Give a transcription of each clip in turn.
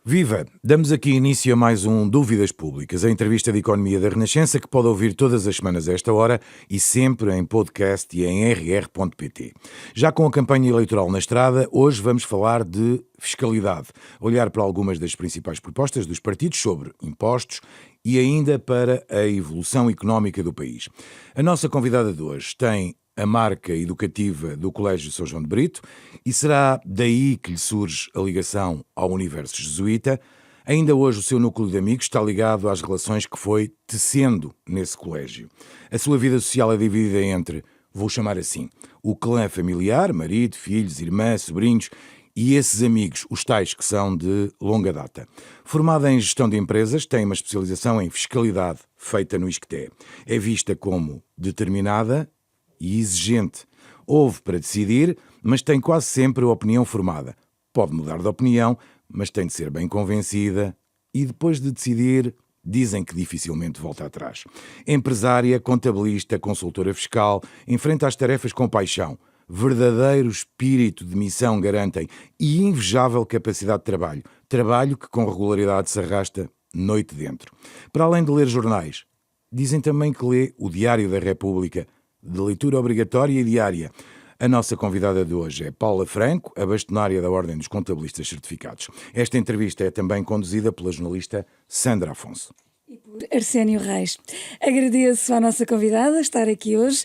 Viva! Damos aqui início a mais um Dúvidas Públicas, a entrevista de economia da Renascença que pode ouvir todas as semanas a esta hora e sempre em podcast e em rr.pt. Já com a campanha eleitoral na estrada, hoje vamos falar de fiscalidade, olhar para algumas das principais propostas dos partidos sobre impostos e ainda para a evolução económica do país. A nossa convidada de hoje tem a marca educativa do Colégio São João de Brito e será daí que lhe surge a ligação ao universo jesuíta. Ainda hoje o seu núcleo de amigos está ligado às relações que foi tecendo nesse colégio. A sua vida social é dividida entre, vou chamar assim, o clã familiar, marido, filhos, irmã, sobrinhos e esses amigos, os tais que são de longa data. Formada em gestão de empresas, tem uma especialização em fiscalidade feita no ISCTE. É vista como determinada e exigente. Ouve para decidir, mas tem quase sempre a opinião formada. Pode mudar de opinião, mas tem de ser bem convencida e depois de decidir, dizem que dificilmente volta atrás. Empresária, contabilista, consultora fiscal, enfrenta as tarefas com paixão. Verdadeiro espírito de missão garantem e invejável capacidade de trabalho. Trabalho que com regularidade se arrasta noite dentro. Para além de ler jornais, dizem também que lê o Diário da República, de leitura obrigatória e diária. A nossa convidada de hoje é Paula Franco, a bastonária da Ordem dos Contabilistas Certificados. Esta entrevista é também conduzida pela jornalista Sandra Afonso. E por Arsénio Reis. Agradeço à nossa convidada estar aqui hoje.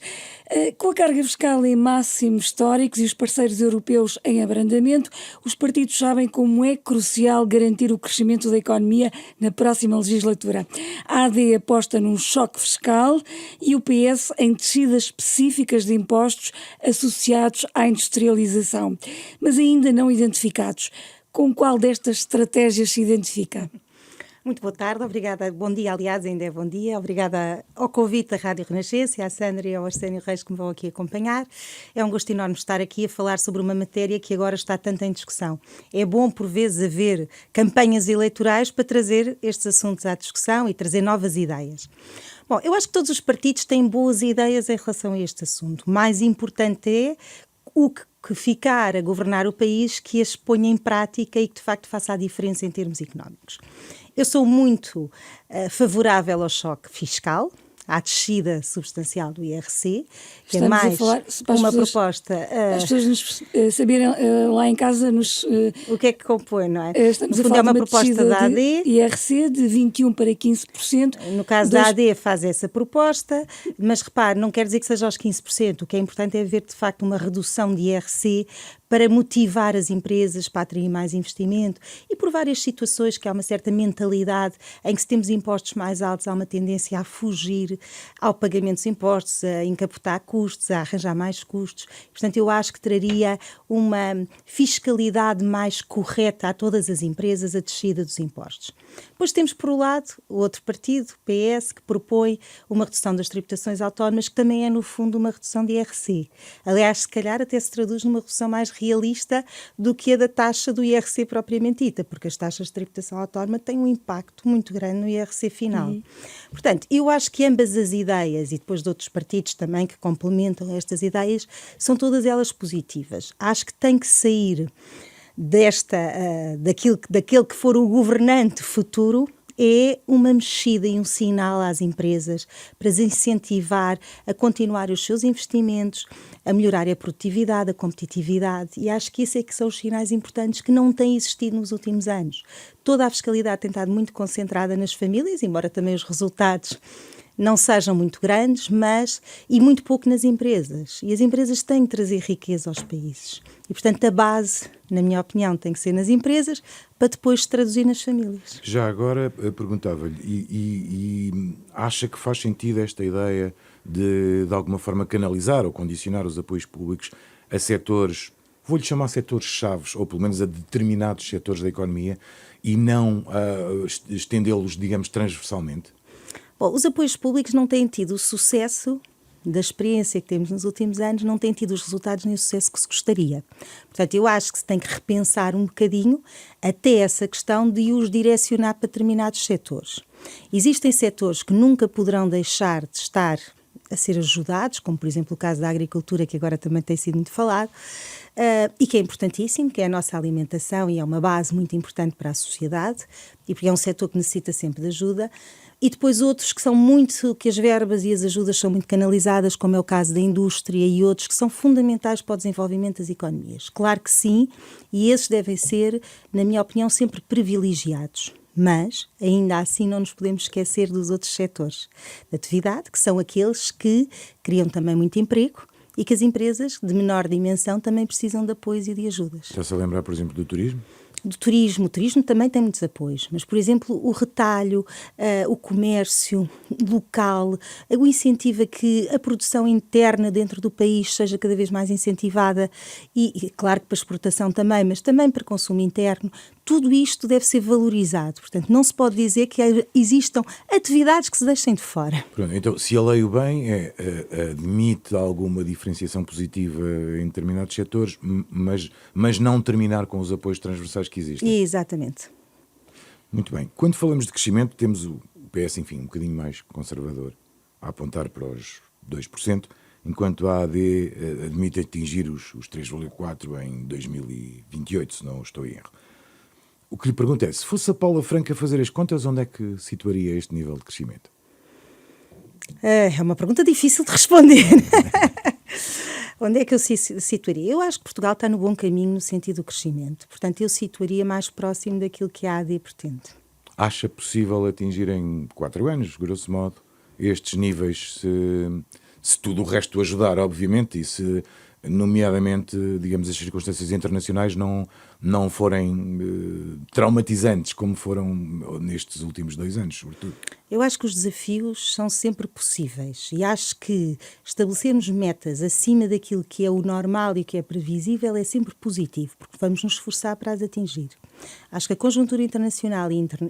Com a carga fiscal em máximos históricos e os parceiros europeus em abrandamento, os partidos sabem como é crucial garantir o crescimento da economia na próxima legislatura. A AD aposta num choque fiscal e o PS em descidas específicas de impostos associados à industrialização, mas ainda não identificados. Com qual destas estratégias se identifica? Muito boa tarde, obrigada, bom dia, aliás, ainda é bom dia, obrigada ao convite da Rádio Renascença, à Sandra e ao Arsénio Reis que me vão aqui acompanhar. É um gosto enorme estar aqui a falar sobre uma matéria que agora está tanto em discussão. É bom, por vezes, haver campanhas eleitorais para trazer estes assuntos à discussão e trazer novas ideias. Bom, eu acho que todos os partidos têm boas ideias em relação a este assunto. Mais importante é o que ficar a governar o país que as ponha em prática e que, de facto, faça a diferença em termos económicos. Eu sou muito favorável ao choque fiscal, à descida substancial do IRC, que Estamos é mais falar, uma proposta... As pessoas nos saberem lá em casa... o que é que compõe, não é? Estamos no a fundo falar é uma de proposta da AD. IRC de 21% para 15%. No caso da AD faz essa proposta, mas repare, não quer dizer que seja aos 15%. O que é importante é haver, de facto, uma redução de IRC para motivar as empresas para atrair mais investimento e por várias situações que há uma certa mentalidade em que se temos impostos mais altos há uma tendência a fugir ao pagamento dos impostos, a encapotar custos, a arranjar mais custos. Portanto, eu acho que traria uma fiscalidade mais correta a todas as empresas, a descida dos impostos. Depois temos, por um lado, o outro partido, o PS, que propõe uma redução das tributações autónomas, que também é, no fundo, uma redução de IRC. Aliás, se calhar até se traduz numa redução mais realista do que a da taxa do IRC propriamente dita, porque as taxas de tributação autónoma têm um impacto muito grande no IRC final. Portanto, eu acho que ambas as ideias, e depois de outros partidos também que complementam estas ideias, são todas elas positivas. Acho que tem que sair daquele que for o governante futuro, é uma mexida e um sinal às empresas para as incentivar a continuar os seus investimentos, a melhorar a produtividade, a competitividade, e acho que isso é que são os sinais importantes que não têm existido nos últimos anos. Toda a fiscalidade tem estado muito concentrada nas famílias, embora também os resultados não sejam muito grandes, e muito pouco nas empresas. E as empresas têm de trazer riqueza aos países. E, portanto, a base, na minha opinião, tem que ser nas empresas para depois se traduzir nas famílias. Já agora perguntava-lhe, e acha que faz sentido esta ideia de alguma forma, canalizar ou condicionar os apoios públicos a setores, vou-lhe chamar setores chaves, ou pelo menos a determinados setores da economia, e não estendê-los, digamos, transversalmente? Bom, os apoios públicos não têm tido o sucesso da experiência que temos nos últimos anos, não têm tido os resultados nem o sucesso que se gostaria. Portanto, eu acho que se tem que repensar um bocadinho até essa questão de os direcionar para determinados setores. Existem setores que nunca poderão deixar de estar a ser ajudados, como por exemplo o caso da agricultura, que agora também tem sido muito falado, e que é importantíssimo, que é a nossa alimentação e é uma base muito importante para a sociedade, e porque é um setor que necessita sempre de ajuda. E depois outros que são muito, que as verbas e as ajudas são muito canalizadas, como é o caso da indústria e outros que são fundamentais para o desenvolvimento das economias. Claro que sim, e esses devem ser, na minha opinião, sempre privilegiados. Mas, ainda assim, não nos podemos esquecer dos outros setores de atividade, que são aqueles que criam também muito emprego e que as empresas de menor dimensão também precisam de apoios e de ajudas. Está-se a lembrar, por exemplo, do turismo? Do turismo. O turismo também tem muitos apoios, mas, por exemplo, o retalho, o comércio local, o incentivo a que a produção interna dentro do país seja cada vez mais incentivada e claro que para exportação também, mas também para consumo interno, tudo isto deve ser valorizado. Portanto, não se pode dizer que existam atividades que se deixem de fora. Pronto, então, se a leio bem, admite alguma diferenciação positiva em determinados setores, mas não terminar com os apoios transversais que existem. Exatamente. Muito bem. Quando falamos de crescimento, temos o PS, enfim, um bocadinho mais conservador, a apontar para os 2%, enquanto a AD admite atingir os 3,4% em 2028, se não estou em erro. O que lhe pergunto é, se fosse a Paula Franco a fazer as contas, onde é que situaria este nível de crescimento? É uma pergunta difícil de responder. Onde é que eu situaria? Eu acho que Portugal está no bom caminho no sentido do crescimento. Portanto, eu situaria mais próximo daquilo que a AD pretende. Acha possível atingir em 4 anos, grosso modo, estes níveis, se tudo o resto ajudar, obviamente, e se, nomeadamente, digamos, as circunstâncias internacionais não forem traumatizantes, como foram nestes últimos 2 anos, sobretudo? Eu acho que os desafios são sempre possíveis e acho que estabelecermos metas acima daquilo que é o normal e que é previsível é sempre positivo, porque vamos nos esforçar para as atingir. Acho que a conjuntura internacional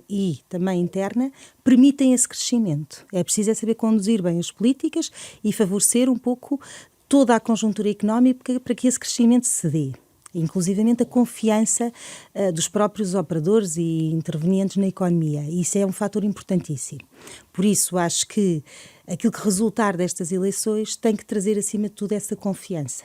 e também interna permitem esse crescimento. É preciso saber conduzir bem as políticas e favorecer um pouco toda a conjuntura económica para que esse crescimento se dê. Inclusivamente a confiança dos próprios operadores e intervenientes na economia. E isso é um fator importantíssimo. Por isso, acho que aquilo que resultar destas eleições tem que trazer, acima de tudo, essa confiança.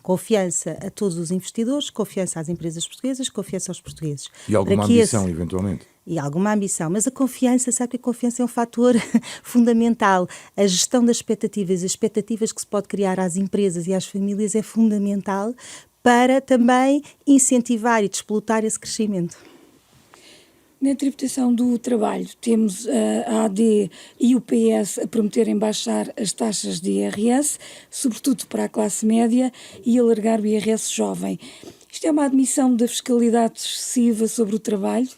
Confiança a todos os investidores, confiança às empresas portuguesas, confiança aos portugueses. E alguma ambição, eventualmente? E alguma ambição, mas a confiança, sabe que a confiança é um fator fundamental. A gestão das expectativas, as expectativas que se pode criar às empresas e às famílias é fundamental para também incentivar e despolutar esse crescimento. Na tributação do trabalho, temos a AD e o PS a prometerem baixar as taxas de IRS, sobretudo para a classe média, e alargar o IRS jovem. Isto é uma admissão da fiscalidade excessiva sobre o trabalho?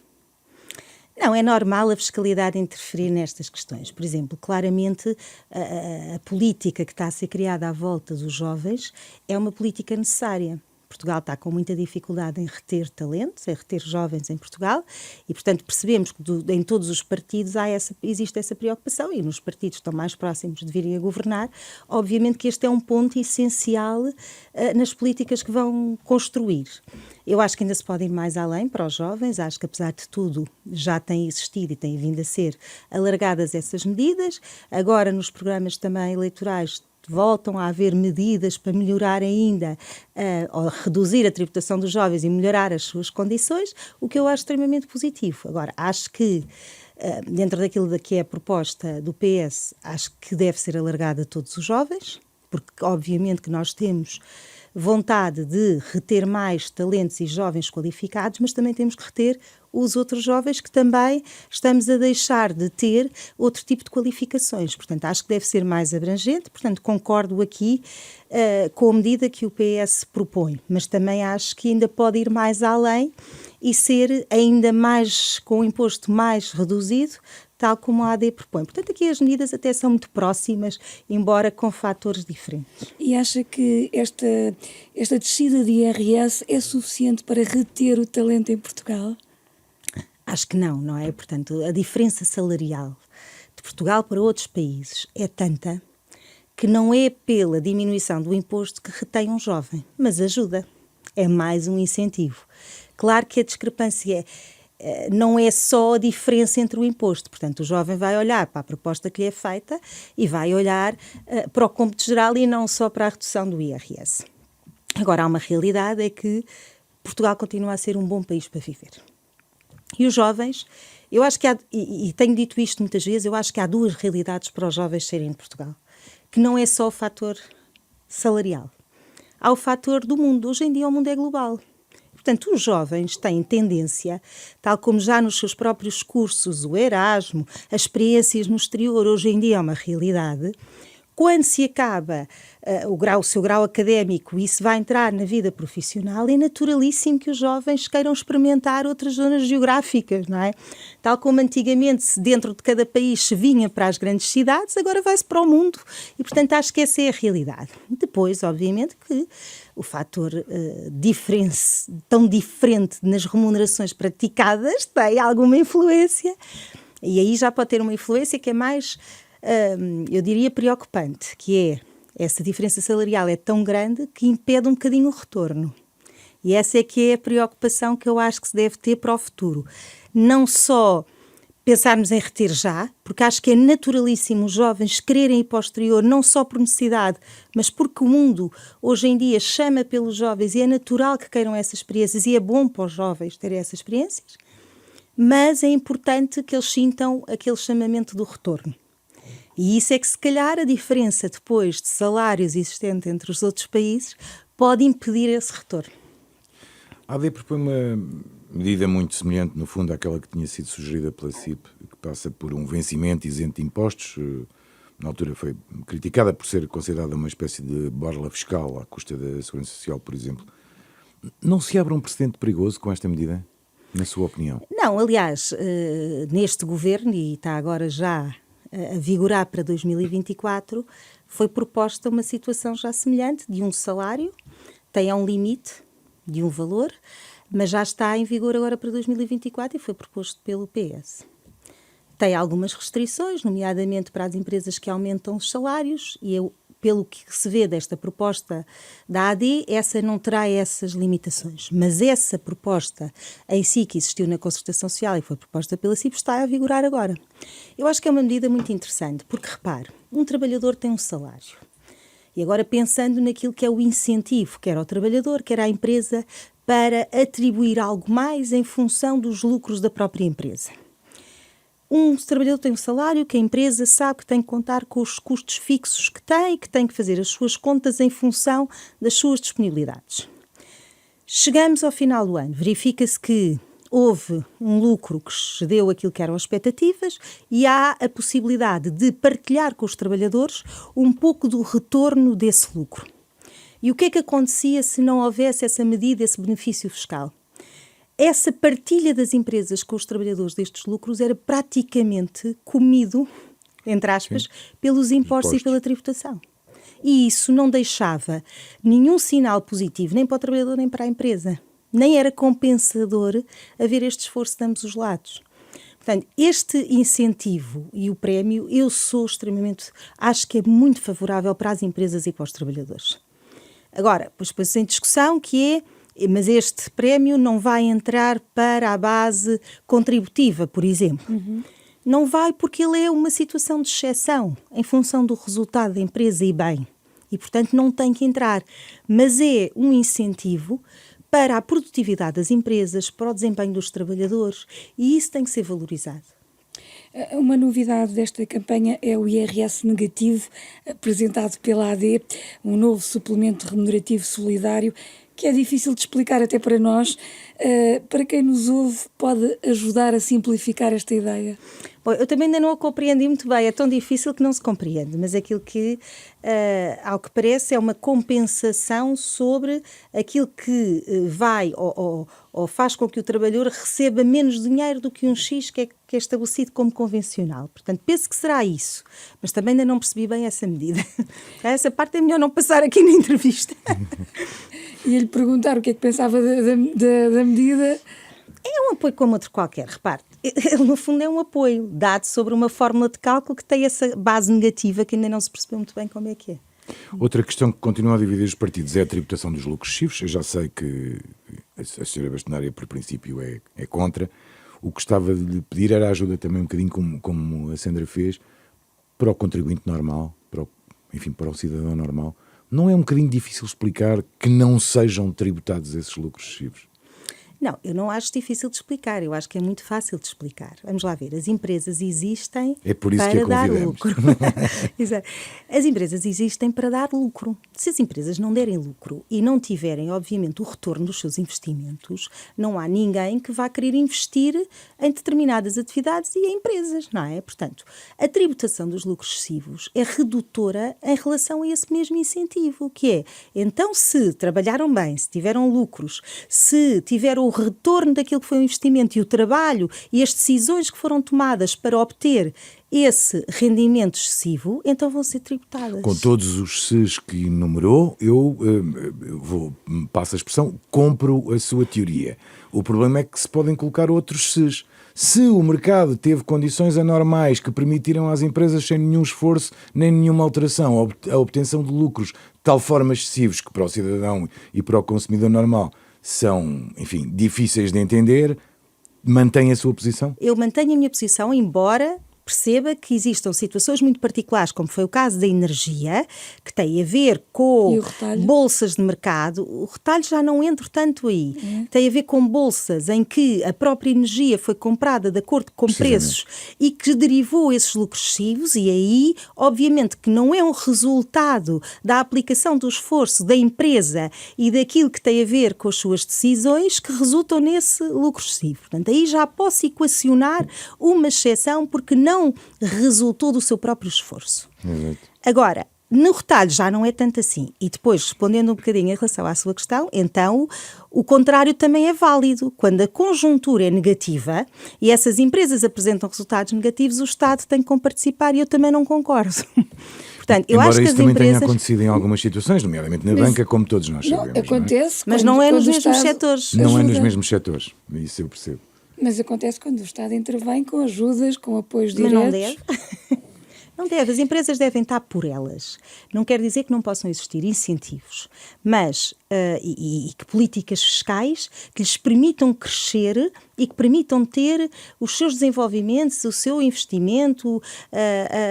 Não, é normal a fiscalidade interferir nestas questões. Por exemplo, claramente a política que está a ser criada à volta dos jovens é uma política necessária. Portugal está com muita dificuldade em reter talentos, em reter jovens em Portugal e, portanto, percebemos que em todos os partidos existe essa preocupação e nos partidos que estão mais próximos de virem a governar, obviamente que este é um ponto essencial nas políticas que vão construir. Eu acho que ainda se pode ir mais além para os jovens, acho que apesar de tudo já tem existido e tem vindo a ser alargadas essas medidas, agora nos programas também eleitorais voltam a haver medidas para melhorar ainda, ou reduzir a tributação dos jovens e melhorar as suas condições, o que eu acho extremamente positivo. Agora, acho que, dentro daquilo que é a proposta do PS, acho que deve ser alargada a todos os jovens, porque obviamente que nós temos vontade de reter mais talentos e jovens qualificados, mas também temos que reter os outros jovens que também estamos a deixar de ter outro tipo de qualificações. Portanto, acho que deve ser mais abrangente, portanto, concordo aqui com a medida que o PS propõe, mas também acho que ainda pode ir mais além e ser ainda mais, com um imposto mais reduzido, tal como a AD propõe. Portanto, aqui as medidas até são muito próximas, embora com fatores diferentes. E acha que esta descida de IRS é suficiente para reter o talento em Portugal? Acho que não é? Portanto, a diferença salarial de Portugal para outros países é tanta que não é pela diminuição do imposto que retém um jovem, mas ajuda. É mais um incentivo. Claro que a discrepância não é só a diferença entre o imposto. Portanto, o jovem vai olhar para a proposta que lhe é feita e vai olhar para o cômputo geral e não só para a redução do IRS. Agora, há uma realidade, é que Portugal continua a ser um bom país para viver. E os jovens, eu acho que há, e tenho dito isto muitas vezes, eu acho que há duas realidades para os jovens serem de Portugal, que não é só o fator salarial. Há o fator do mundo. Hoje em dia o mundo é global. Portanto, os jovens têm tendência, tal como já nos seus próprios cursos, o Erasmo, as experiências no exterior, hoje em dia é uma realidade. Quando se acaba o seu grau académico e se vai entrar na vida profissional, é naturalíssimo que os jovens queiram experimentar outras zonas geográficas, não é? Tal como antigamente, dentro de cada país se vinha para as grandes cidades, agora vai-se para o mundo. E, portanto, acho que essa é a realidade. Depois, obviamente, que o fator tão diferente nas remunerações praticadas tem alguma influência. E aí já pode ter uma influência que é mais, eu diria, preocupante, que é essa diferença salarial é tão grande que impede um bocadinho o retorno. E essa é que é a preocupação que eu acho que se deve ter para o futuro. Não só pensarmos em reter já, porque acho que é naturalíssimo os jovens quererem ir para o exterior, não só por necessidade, mas porque o mundo hoje em dia chama pelos jovens e é natural que queiram essas experiências e é bom para os jovens terem essas experiências, mas é importante que eles sintam aquele chamamento do retorno. E isso é que, se calhar, a diferença depois de salários existente entre os outros países pode impedir esse retorno. A AD propõe uma medida muito semelhante, no fundo, àquela que tinha sido sugerida pela CIP, que passa por um vencimento isento de impostos. Na altura foi criticada por ser considerada uma espécie de borla fiscal à custa da Segurança Social, por exemplo. Não se abre um precedente perigoso com esta medida, na sua opinião? Não, aliás, neste governo, e está agora já a vigorar para 2024, foi proposta uma situação já semelhante, de um salário, tem um limite de um valor, mas já está em vigor agora para 2024 e foi proposto pelo PS. Tem algumas restrições, nomeadamente para as empresas que aumentam os salários, e pelo que se vê desta proposta da AD, essa não terá essas limitações. Mas essa proposta em si, que existiu na concertação social e foi proposta pela CIP, está a vigorar agora. Eu acho que é uma medida muito interessante, porque, repare, um trabalhador tem um salário. E agora pensando naquilo que é o incentivo, quer ao trabalhador, quer à empresa, para atribuir algo mais em função dos lucros da própria empresa. Um trabalhador tem um salário que a empresa sabe que tem que contar com os custos fixos que tem que fazer as suas contas em função das suas disponibilidades. Chegamos ao final do ano, verifica-se que houve um lucro que excedeu aquilo que eram as expectativas e há a possibilidade de partilhar com os trabalhadores um pouco do retorno desse lucro. E o que é que acontecia se não houvesse essa medida, esse benefício fiscal? Essa partilha das empresas com os trabalhadores destes lucros era praticamente comido, entre aspas, pelos impostos e pela tributação. E isso não deixava nenhum sinal positivo, nem para o trabalhador, nem para a empresa. Nem era compensador haver este esforço de ambos os lados. Portanto, este incentivo e o prémio, eu sou acho que é muito favorável para as empresas e para os trabalhadores. Agora, depois em discussão que é, mas este prémio não vai entrar para a base contributiva, por exemplo. Não vai porque ele é uma situação de exceção, em função do resultado da empresa e bem. E, portanto, não tem que entrar. Mas é um incentivo para a produtividade das empresas, para o desempenho dos trabalhadores, e isso tem que ser valorizado. Uma novidade desta campanha é o IRS negativo, apresentado pela AD, um novo suplemento remunerativo solidário, que é difícil de explicar até para nós. Para quem nos ouve, pode ajudar a simplificar esta ideia? Bom, eu também ainda não a compreendi muito bem, é tão difícil que não se compreende, mas aquilo que, ao que parece, é uma compensação sobre aquilo que vai ou faz com que o trabalhador receba menos dinheiro do que um X que é estabelecido como convencional. Portanto, penso que será isso, mas também ainda não percebi bem essa medida. Essa parte é melhor não passar aqui na entrevista. Ia-lhe perguntar o que é que pensava da medida. É um apoio como outro qualquer, repare. Ele, no fundo, é um apoio dado sobre uma fórmula de cálculo que tem essa base negativa que ainda não se percebeu muito bem como é que é. Outra questão que continua a dividir os partidos é a tributação dos lucros excessivos. Eu já sei que a senhora Bastonária, por princípio, é contra. O que gostava de lhe pedir era ajuda também um bocadinho como a Sandra fez, para o contribuinte normal, para o cidadão normal. Não é um bocadinho difícil explicar que não sejam tributados esses lucros excessivos? Não, eu não acho difícil de explicar, eu acho que é muito fácil de explicar. Vamos lá ver, as empresas existem para dar lucro. Exato. As empresas existem para dar lucro. Se as empresas não derem lucro e não tiverem, obviamente, o retorno dos seus investimentos, não há ninguém que vá querer investir em determinadas atividades e em empresas, não é? Portanto, a tributação dos lucros excessivos é redutora em relação a esse mesmo incentivo, que é, então, se trabalharam bem, se tiveram lucros, se tiveram o retorno daquilo que foi o investimento e o trabalho e as decisões que foram tomadas para obter esse rendimento excessivo, então vão ser tributadas. Com todos os ses que enumerou, eu passo a expressão, compro a sua teoria. O problema é que se podem colocar outros ses. Se o mercado teve condições anormais que permitiram às empresas, sem nenhum esforço nem nenhuma alteração, a obtenção de lucros de tal forma excessivos que para o cidadão e para o consumidor normal são, enfim, difíceis de entender, mantém a sua posição? Eu mantenho a minha posição, embora perceba que existam situações muito particulares, como foi o caso da energia, que tem a ver com bolsas de mercado. O retalho já não entra tanto aí. Tem a ver com bolsas em que a própria energia foi comprada de acordo com preços e que derivou esses lucros excessivos, e aí, obviamente, que não é um resultado da aplicação do esforço da empresa e daquilo que tem a ver com as suas decisões que resultam nesse lucro excessivo. Portanto, aí já posso equacionar uma exceção porque não resultou do seu próprio esforço. Exato. Agora, no retalho já não é tanto assim. E depois, respondendo um bocadinho em relação à sua questão, então o contrário também é válido. Quando a conjuntura é negativa e essas empresas apresentam resultados negativos, o Estado tem que comparticipar e eu também não concordo. Portanto, eu embora acho que isso as também empresas... tenha acontecido em algumas situações, nomeadamente na banca, como todos nós sabemos. Acontece, mas não é nos mesmos setores. Não é nos mesmos setores, isso eu percebo. Mas acontece quando o Estado intervém com ajudas, com apoios Mas diretos. não deve. Não deve. As empresas devem estar por elas. Não quer dizer que não possam existir incentivos, mas e que políticas fiscais que lhes permitam crescer e que permitam ter os seus desenvolvimentos, o seu investimento,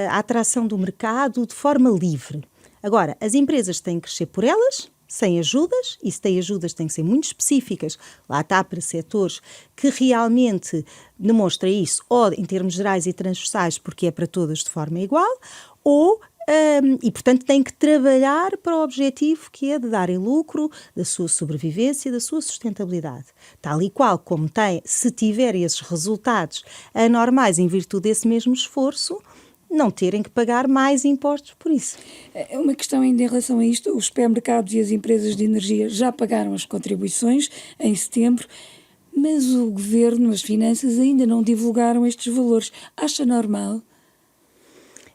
a atração do mercado de forma livre. Agora, as empresas têm que crescer por elas, sem ajudas, e se têm ajudas têm que ser muito específicas, lá está, para setores que realmente demonstrem isso, ou em termos gerais e transversais, porque é para todas de forma igual, ou, e portanto têm que trabalhar para o objetivo que é de darem lucro, da sua sobrevivência e da sua sustentabilidade. Tal e qual como tem, se tiverem esses resultados anormais em virtude desse mesmo esforço, não terem que pagar mais impostos por isso. Uma questão ainda em relação a isto, os supermercados e as empresas de energia já pagaram as contribuições em setembro, mas o Governo, as finanças, ainda não divulgaram estes valores. Acha normal?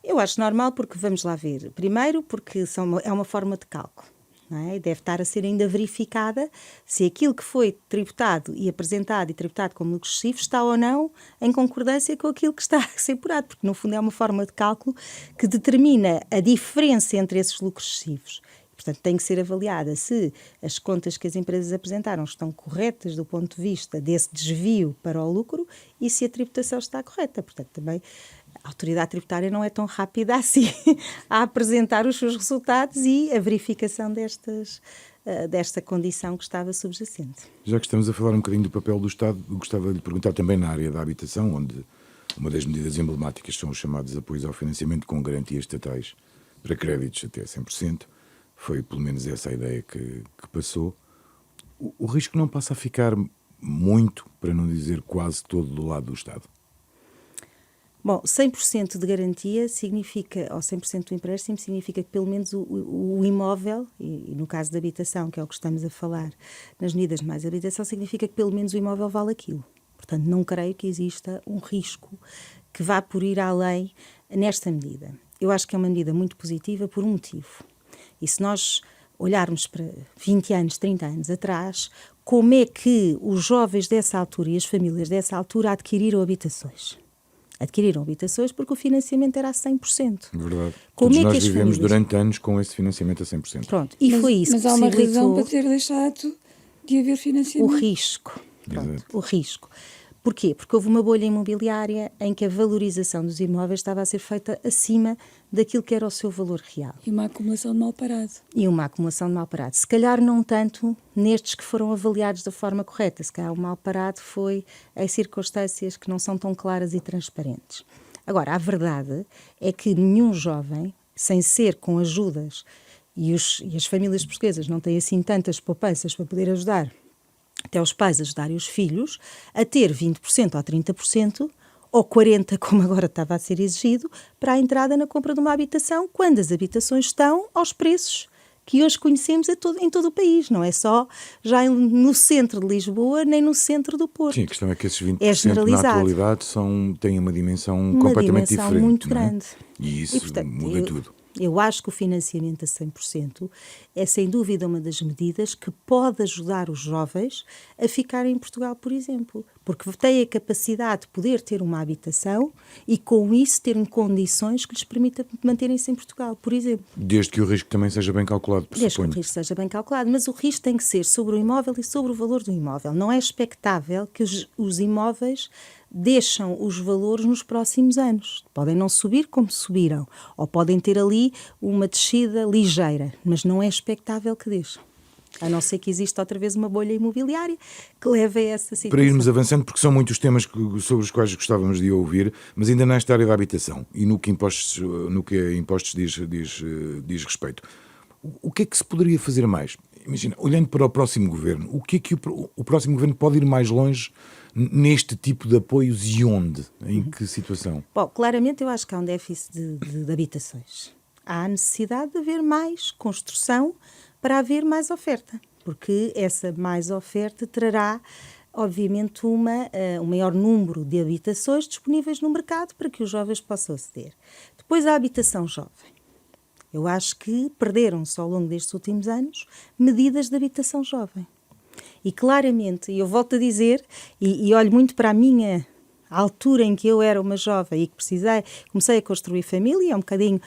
Eu acho normal porque, vamos lá ver, primeiro porque é uma forma de cálculo. Não é? Deve estar a ser ainda verificada se aquilo que foi tributado e apresentado e tributado como lucro excessivo está ou não em concordância com aquilo que está a ser apurado, porque no fundo é uma forma de cálculo que determina a diferença entre esses lucros excessivos. Portanto, tem que ser avaliada se as contas que as empresas apresentaram estão corretas do ponto de vista desse desvio para o lucro e se a tributação está correta. Portanto, também a autoridade tributária não é tão rápida assim a apresentar os seus resultados e a verificação desta condição que estava subjacente. Já que estamos a falar um bocadinho do papel do Estado, gostava de lhe perguntar também na área da habitação, onde uma das medidas emblemáticas são os chamados apoios ao financiamento com garantias estatais para créditos até 100%. Foi pelo menos essa a ideia que passou. O risco não passa a ficar muito, para não dizer quase todo, do lado do Estado? Bom, 100% de garantia significa, ou 100% do empréstimo, significa que pelo menos o imóvel, e no caso da habitação, que é o que estamos a falar, nas medidas de mais habitação, significa que pelo menos o imóvel vale aquilo. Portanto, não creio que exista um risco que vá por ir além nesta medida. Eu acho que é uma medida muito positiva por um motivo. E se nós olharmos para 20 anos, 30 anos atrás, como é que os jovens dessa altura e as famílias dessa altura adquiriram habitações? Adquiriram habitações porque o financiamento era a 100%. Verdade. Como Todos é que nós as vivemos famílias... durante anos com esse financiamento a 100%. Pronto, e foi isso mas que há uma possibilitou razão para ter deixado de haver financiamento. o risco. Pronto, o risco. Porquê? Porque houve uma bolha imobiliária em que a valorização dos imóveis estava a ser feita acima daquilo que era o seu valor real. E uma acumulação de mal parado. E uma acumulação de mal parado. Se calhar não tanto nestes que foram avaliados da forma correta. Se calhar o mal parado foi em circunstâncias que não são tão claras e transparentes. Agora, a verdade é que nenhum jovem, sem ser com ajudas, e as famílias portuguesas não têm assim tantas poupanças para poder ajudar até os pais ajudarem os filhos a ter 20% ou 30% ou 40%, como agora estava a ser exigido, para a entrada na compra de uma habitação, quando as habitações estão aos preços que hoje conhecemos em todo o país, não é só já no centro de Lisboa, nem no centro do Porto. Sim, a questão é que esses 20% É generalizado. na atualidade têm uma dimensão Uma completamente dimensão diferente. muito não é? grande. E isso portanto, muda tudo. Eu acho que o financiamento a 100% é, sem dúvida, uma das medidas que pode ajudar os jovens a ficarem em Portugal, por exemplo. Porque têm a capacidade de poder ter uma habitação e, com isso, terem condições que lhes permitam manterem-se em Portugal, por exemplo. Desde que o risco também seja bem calculado, Desde que suponho. o risco seja bem calculado, mas o risco tem que ser sobre o imóvel e sobre o valor do imóvel. Não é expectável que os imóveis deixam os valores nos próximos anos. Podem não subir como subiram, ou podem ter ali uma descida ligeira, mas não é expectável que deixem. A não ser que exista outra vez uma bolha imobiliária que leve a essa situação. Para irmos avançando, porque são muitos temas sobre os quais gostávamos de ouvir, mas ainda nesta área da habitação e no que impostos diz respeito. O que é que se poderia fazer mais? Imagina, olhando para o próximo governo, o que é que o próximo governo pode ir mais longe neste tipo de apoios e onde? Em que situação? Bom, claramente eu acho que há um déficit de habitações. Há a necessidade de haver mais construção para haver mais oferta, porque essa mais oferta trará, obviamente, um maior número de habitações disponíveis no mercado para que os jovens possam aceder. Depois, a habitação jovem. Eu acho que perderam-se ao longo destes últimos anos medidas de habitação jovem. E claramente, e eu volto a dizer, e olho muito para a minha altura em que eu era uma jovem e que comecei a construir família, é um bocadinho,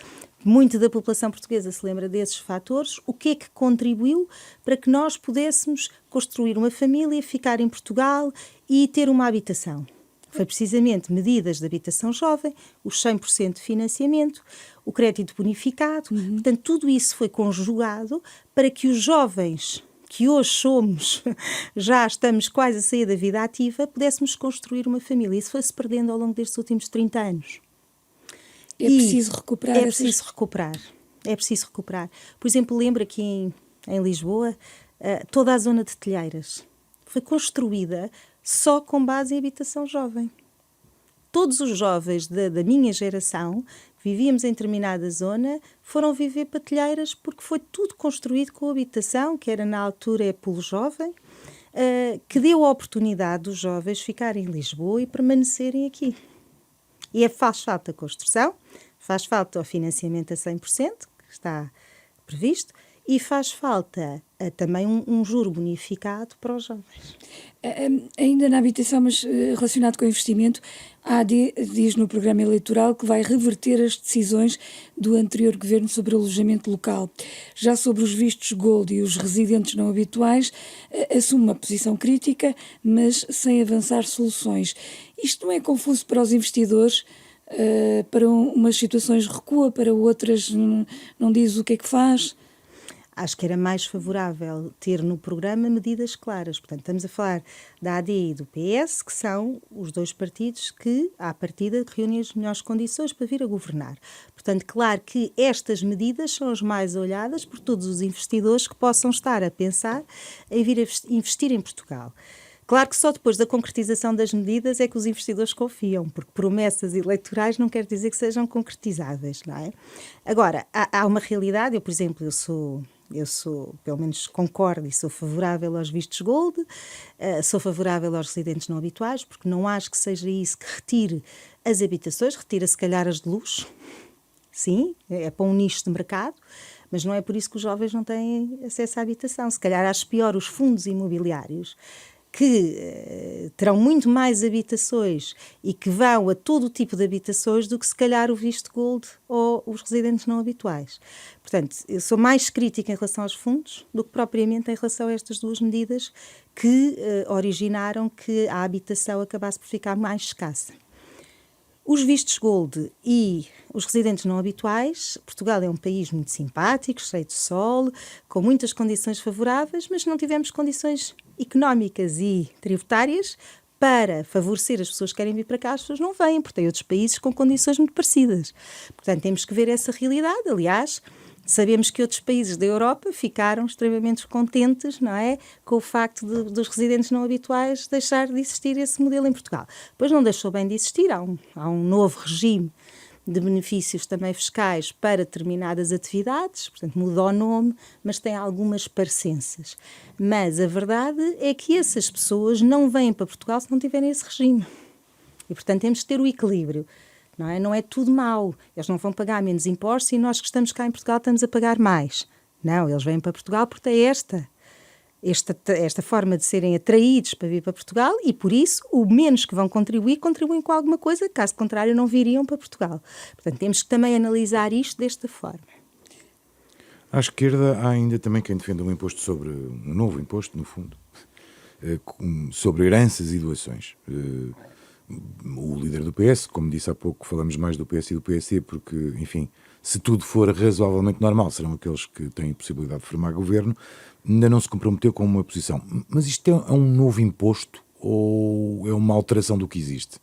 muito da população portuguesa se lembra desses fatores, o que é que contribuiu para que nós pudéssemos construir uma família, ficar em Portugal e ter uma habitação? Foi precisamente medidas de habitação jovem, os 100% de financiamento, o crédito bonificado. Portanto, tudo isso foi conjugado para que os jovens, que hoje já estamos quase a sair da vida ativa, pudéssemos construir uma família. Isso foi-se perdendo ao longo destes últimos 30 anos. É preciso recuperar. É preciso recuperar. Por exemplo, lembro aqui em Lisboa, toda a zona de Telheiras foi construída só com base em habitação jovem. Todos os jovens da minha geração que vivíamos em determinada zona foram viver para Telheiras porque foi tudo construído com habitação, que era na altura Polo Jovem, que deu a oportunidade dos jovens ficarem em Lisboa e permanecerem aqui. E faz falta a construção, faz falta o financiamento a 100%, que está previsto, e faz falta também um juro bonificado para os jovens. Ainda na habitação, mas relacionado com o investimento, a AD diz no programa eleitoral que vai reverter as decisões do anterior governo sobre alojamento local. Já sobre os vistos Gold e os residentes não habituais, assume uma posição crítica, mas sem avançar soluções. Isto não é confuso para os investidores? Para umas situações recua, para outras não diz o que é que faz? Acho que era mais favorável ter no programa medidas claras. Portanto, estamos a falar da AD e do PS, que são os dois partidos que, à partida, reúnem as melhores condições para vir a governar. Portanto, claro que estas medidas são as mais olhadas por todos os investidores que possam estar a pensar em vir a investir em Portugal. Claro que só depois da concretização das medidas é que os investidores confiam, porque promessas eleitorais não quer dizer que sejam concretizáveis, não é? Agora, há uma realidade, eu, por exemplo, eu sou, pelo menos concordo e sou favorável aos vistos Gold, sou favorável aos residentes não habituais, porque não acho que seja isso que retire as habitações, retira se calhar as de luxo, sim, é para um nicho de mercado, mas não é por isso que os jovens não têm acesso à habitação. Se calhar acho pior os fundos imobiliários que terão muito mais habitações e que vão a todo o tipo de habitações do que se calhar o visto gold ou os residentes não habituais. Portanto, eu sou mais crítica em relação aos fundos do que propriamente em relação a estas duas medidas que originaram que a habitação acabasse por ficar mais escassa. Os vistos gold e os residentes não habituais, Portugal é um país muito simpático, cheio de sol, com muitas condições favoráveis, mas não tivemos condições económicas e tributárias para favorecer as pessoas que querem vir para cá. As pessoas não vêm, porque tem outros países com condições muito parecidas. Portanto, temos que ver essa realidade. Aliás, sabemos que outros países da Europa ficaram extremamente contentes, não é, com o facto dos residentes não habituais deixar de existir esse modelo em Portugal. Pois não deixou bem de existir, há um novo regime de benefícios também fiscais para determinadas atividades, portanto muda o nome, mas tem algumas parecenças. Mas a verdade é que essas pessoas não vêm para Portugal se não tiverem esse regime. E, portanto, temos de ter o equilíbrio. Não é tudo mau. Eles não vão pagar menos impostos e nós que estamos cá em Portugal estamos a pagar mais. Não, eles vêm para Portugal porque tem esta forma de serem atraídos para vir para Portugal e, por isso, o menos que vão contribuem com alguma coisa, caso contrário não viriam para Portugal. Portanto, temos que também analisar isto desta forma. À esquerda há ainda também quem defenda um novo imposto, no fundo, sobre heranças e doações. O líder do PS, como disse há pouco, falamos mais do PS e do PSD porque, enfim, se tudo for razoavelmente normal, serão aqueles que têm possibilidade de formar governo, ainda não se comprometeu com uma posição. Mas isto é um novo imposto ou é uma alteração do que existe?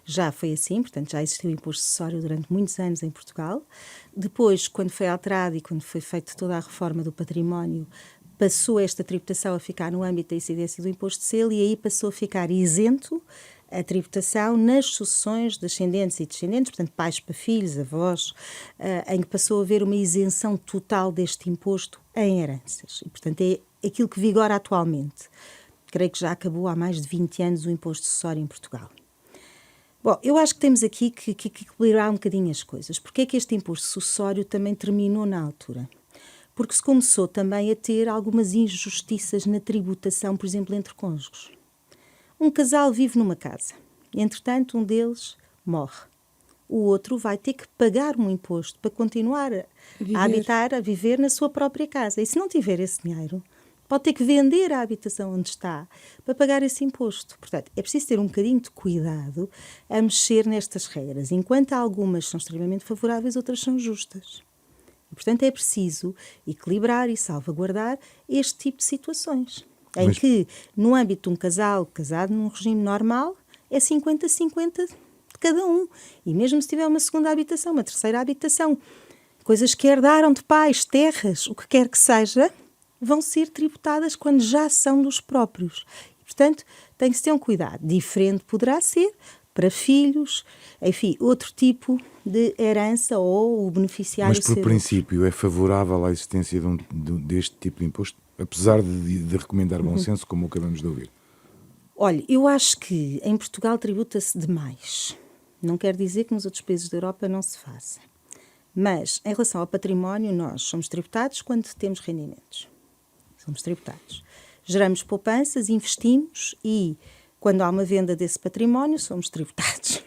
Já foi assim, portanto, já existiu o imposto sucessório durante muitos anos em Portugal. Depois, quando foi alterado e quando foi feita toda a reforma do património, passou esta tributação a ficar no âmbito da incidência do imposto de selo e aí passou a ficar isento a tributação nas sucessões de ascendentes e descendentes, portanto, pais para filhos, avós, em que passou a haver uma isenção total deste imposto em heranças. E, portanto, é aquilo que vigora atualmente. Creio que já acabou há mais de 20 anos o imposto sucessório em Portugal. Bom, eu acho que temos aqui que equilibrar um bocadinho as coisas. Porque é que este imposto sucessório também terminou na altura? Porque se começou também a ter algumas injustiças na tributação, por exemplo, entre cônjuges. Um casal vive numa casa, entretanto um deles morre. O outro vai ter que pagar um imposto para continuar a habitar, a viver na sua própria casa. E se não tiver esse dinheiro, pode ter que vender a habitação onde está para pagar esse imposto. Portanto, é preciso ter um bocadinho de cuidado a mexer nestas regras. Enquanto algumas são extremamente favoráveis, outras são justas. E, portanto, é preciso equilibrar e salvaguardar este tipo de situações. Em que, no âmbito de um casal casado num regime normal, é 50-50 de cada um. E mesmo se tiver uma segunda habitação, uma terceira habitação, coisas que herdaram de pais, terras, o que quer que seja, vão ser tributadas quando já são dos próprios. E, portanto, tem que se ter um cuidado. Diferente poderá ser para filhos, enfim, outro tipo de herança ou o beneficiário. Mas, por princípio, é favorável à existência deste tipo de imposto? Apesar de recomendar bom senso, como acabamos de ouvir. Olha, eu acho que em Portugal tributa-se demais. Não quer dizer que nos outros países da Europa não se faça. Mas, em relação ao património, nós somos tributados quando temos rendimentos. Somos tributados. Geramos poupanças, investimos e, quando há uma venda desse património, somos tributados.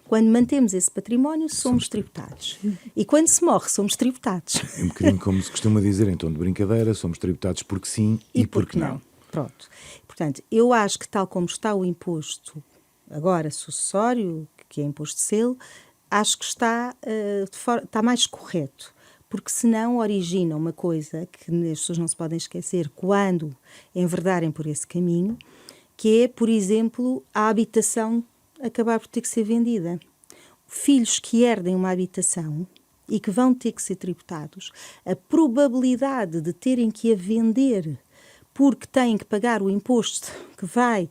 Quando mantemos esse património, somos tributados. E quando se morre, somos tributados. É um bocadinho como se costuma dizer, em tom de brincadeira, somos tributados porque sim e porque não. Pronto. Portanto, eu acho que tal como está o imposto agora sucessório, que é imposto de selo, acho que está mais correto. Porque senão origina uma coisa que as pessoas não se podem esquecer quando enverdarem por esse caminho, que é, por exemplo, a habitação acabar por ter que ser vendida. Filhos que herdem uma habitação e que vão ter que ser tributados, a probabilidade de terem que a vender porque têm que pagar o imposto que vai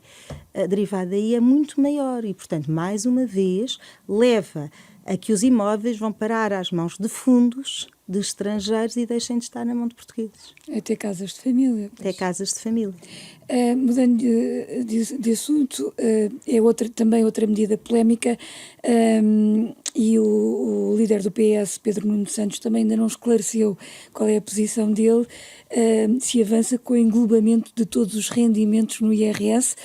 derivar daí é muito maior e, portanto, mais uma vez, leva a que os imóveis vão parar às mãos de fundos de estrangeiros e deixem de estar na mão de portugueses. Até casas de família. Até casas de família. Mudando de assunto, também outra medida polémica, e o líder do PS, Pedro Nuno Santos, também ainda não esclareceu qual é a posição dele, se avança com o englobamento de todos os rendimentos no IRS,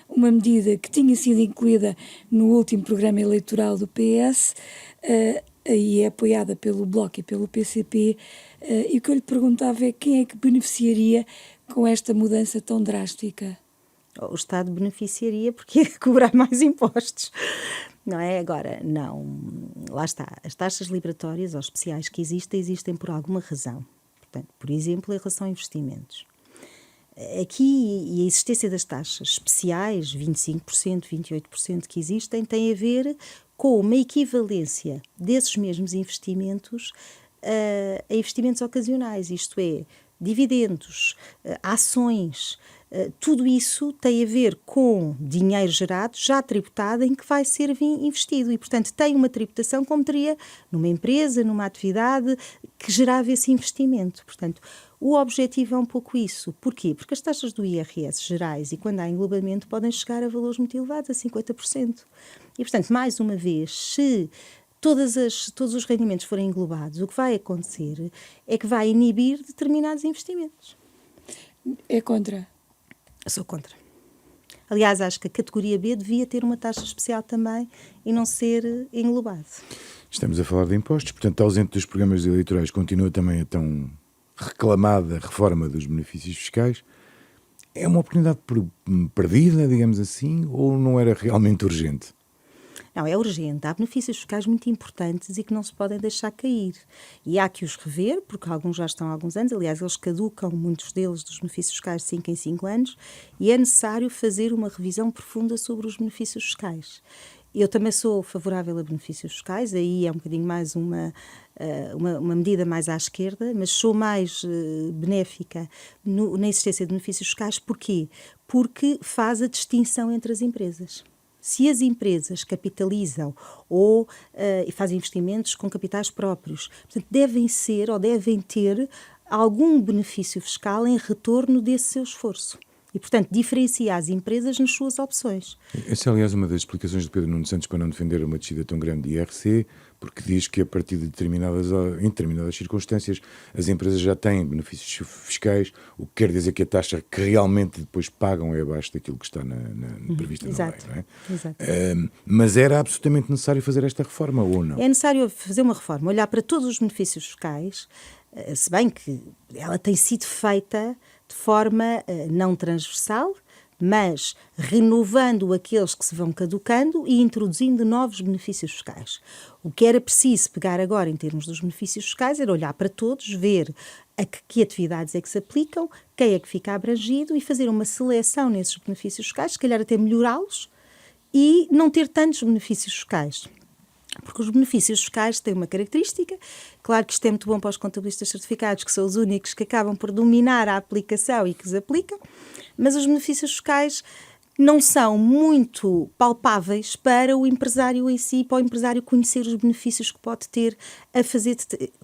uma medida que tinha sido incluída no último programa eleitoral do PS, e é apoiada pelo Bloco e pelo PCP, e o que eu lhe perguntava é quem é que beneficiaria com esta mudança tão drástica? O Estado beneficiaria porque ia cobrar mais impostos, não é? Agora, não, lá está, as taxas liberatórias ou especiais que existem por alguma razão. Portanto, por exemplo, em relação a investimentos. Aqui, e a existência das taxas especiais, 25%, 28% que existem, tem a ver com uma equivalência desses mesmos investimentos a investimentos ocasionais, isto é, dividendos, ações, tudo isso tem a ver com dinheiro gerado, já tributado, em que vai ser investido e, portanto, tem uma tributação como teria numa empresa, numa atividade que gerava esse investimento. Portanto, o objetivo é um pouco isso. Porquê? Porque as taxas do IRS gerais e quando há englobamento podem chegar a valores muito elevados, a 50%. E, portanto, mais uma vez, se todos os rendimentos forem englobados, o que vai acontecer é que vai inibir determinados investimentos. É contra? Eu sou contra. Aliás, acho que a categoria B devia ter uma taxa especial também e não ser englobado. Estamos a falar de impostos, portanto, ausente dos programas eleitorais, continua também a tão reclamada reforma dos benefícios fiscais. É uma oportunidade perdida, digamos assim, ou não era realmente urgente? Não, é urgente. Há benefícios fiscais muito importantes e que não se podem deixar cair. E há que os rever, porque alguns já estão há alguns anos. Aliás, eles caducam, muitos deles, dos benefícios fiscais de 5 em 5 anos. E é necessário fazer uma revisão profunda sobre os benefícios fiscais. Eu também sou favorável a benefícios fiscais, aí é um bocadinho mais uma medida mais à esquerda, mas sou mais benéfica na existência de benefícios fiscais. Porquê? Porque faz a distinção entre as empresas. Se as empresas capitalizam ou fazem investimentos com capitais próprios, portanto, devem ter algum benefício fiscal em retorno desse seu esforço. E, portanto, diferencia as empresas nas suas opções. Essa é, aliás, uma das explicações de Pedro Nuno Santos para não defender uma descida tão grande de IRC, porque diz que a partir de em determinadas circunstâncias as empresas já têm benefícios fiscais, o que quer dizer que a taxa que realmente depois pagam é abaixo daquilo que está prevista na lei, não é? Exato. Mas era absolutamente necessário fazer esta reforma ou não? É necessário fazer uma reforma, olhar para todos os benefícios fiscais, se bem que ela tem sido feita de forma não transversal, mas renovando aqueles que se vão caducando e introduzindo novos benefícios fiscais. O que era preciso pegar agora em termos dos benefícios fiscais era olhar para todos, ver a que atividades é que se aplicam, quem é que fica abrangido e fazer uma seleção nesses benefícios fiscais, se calhar até melhorá-los e não ter tantos benefícios fiscais. Porque os benefícios fiscais têm uma característica, claro que isto é muito bom para os contabilistas certificados, que são os únicos que acabam por dominar a aplicação e que os aplicam, mas os benefícios fiscais não são muito palpáveis para o empresário em si, para o empresário conhecer os benefícios que pode ter a fazer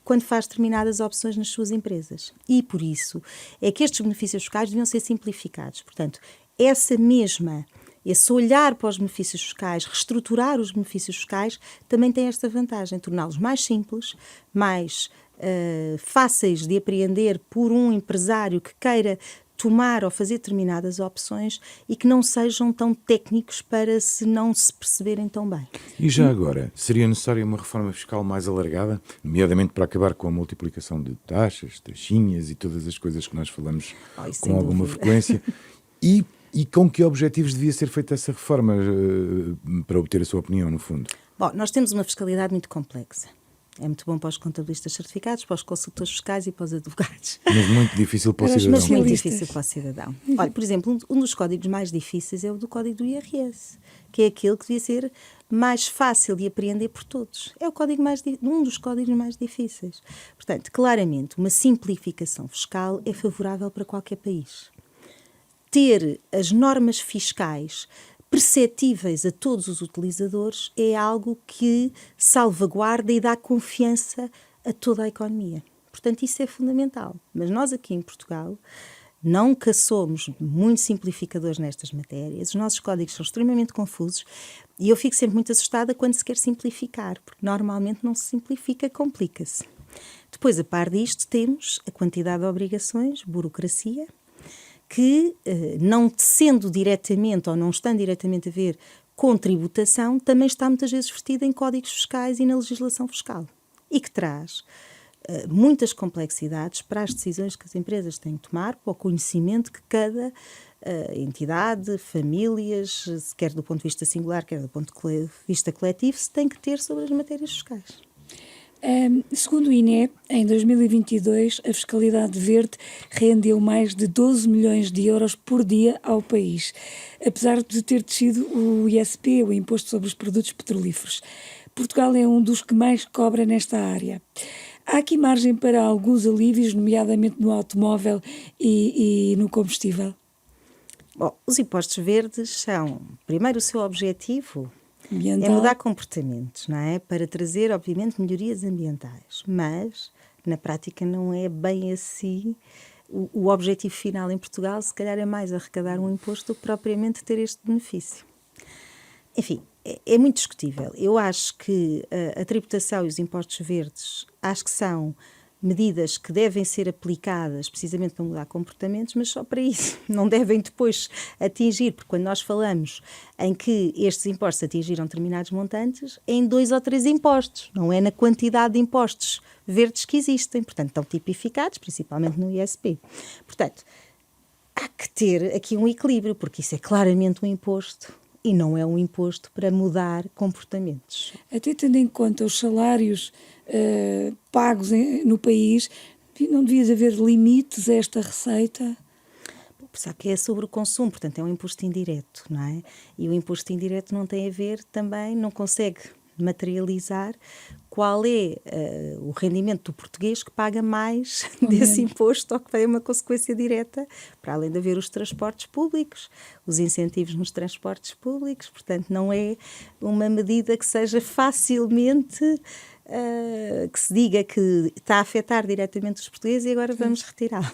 quando faz determinadas opções nas suas empresas. E por isso é que estes benefícios fiscais deviam ser simplificados. Portanto, esse olhar para os benefícios fiscais, reestruturar os benefícios fiscais, também tem esta vantagem, torná-los mais simples, mais fáceis de apreender por um empresário que queira tomar ou fazer determinadas opções e que não sejam tão técnicos para não se perceberem tão bem. E já agora, seria necessária uma reforma fiscal mais alargada, nomeadamente para acabar com a multiplicação de taxas, taxinhas e todas as coisas que nós falamos com alguma frequência? E com que objetivos devia ser feita essa reforma, para obter a sua opinião, no fundo? Bom, nós temos uma fiscalidade muito complexa. É muito bom para os contabilistas certificados, para os consultores fiscais e para os advogados. Mas muito difícil para o cidadão. Mas muito difícil para o cidadão. Olha, por exemplo, um dos códigos mais difíceis é o do Código do IRS, que é aquele que devia ser mais fácil de apreender por todos. É um dos códigos mais difíceis. Portanto, claramente, uma simplificação fiscal é favorável para qualquer país. Ter as normas fiscais perceptíveis a todos os utilizadores é algo que salvaguarda e dá confiança a toda a economia. Portanto, isso é fundamental. Mas nós aqui em Portugal nunca somos muito simplificadores nestas matérias. Os nossos códigos são extremamente confusos e eu fico sempre muito assustada quando se quer simplificar, porque normalmente não se simplifica, complica-se. Depois, a par disto, temos a quantidade de obrigações, burocracia, que, não sendo diretamente ou não estando diretamente a ver com tributação, também está muitas vezes vertida em códigos fiscais e na legislação fiscal. E que traz muitas complexidades para as decisões que as empresas têm de tomar, para o conhecimento que cada entidade, famílias, quer do ponto de vista singular, quer do ponto de vista coletivo, se tem que ter sobre as matérias fiscais. Segundo o INE, em 2022, a fiscalidade verde rendeu mais de 12 milhões de euros por dia ao país, apesar de ter descido o ISP, o Imposto sobre os Produtos Petrolíferos. Portugal é um dos que mais cobra nesta área. Há aqui margem para alguns alívios, nomeadamente no automóvel e no combustível? Bom, os impostos verdes são, primeiro, o seu objetivo Ambiental. é mudar comportamentos, não é? Para trazer, obviamente, melhorias ambientais. Mas, na prática, não é bem assim. O objetivo final em Portugal, se calhar, é mais arrecadar um imposto do que propriamente ter este benefício. Enfim, é muito discutível. Eu acho que a tributação e os impostos verdes, acho que são medidas que devem ser aplicadas precisamente para mudar comportamentos, mas só para isso. Não devem depois atingir, porque quando nós falamos em que estes impostos atingiram determinados montantes, é em 2 ou 3 impostos, não é na quantidade de impostos verdes que existem. Portanto, estão tipificados, principalmente no ISP. Portanto, há que ter aqui um equilíbrio, porque isso é claramente um imposto e não é um imposto para mudar comportamentos. Até tendo em conta os salários pagos no país, não devia haver limites a esta receita? Só que é sobre o consumo, portanto é um imposto indireto, não é? E o imposto indireto não tem a ver também, não consegue materializar qual é o rendimento do português que paga mais desse imposto ou que tem uma consequência direta, para além de haver os transportes públicos, os incentivos nos transportes públicos. Portanto, não é uma medida que seja facilmente, que se diga que está a afetar diretamente os portugueses e agora vamos retirá-la.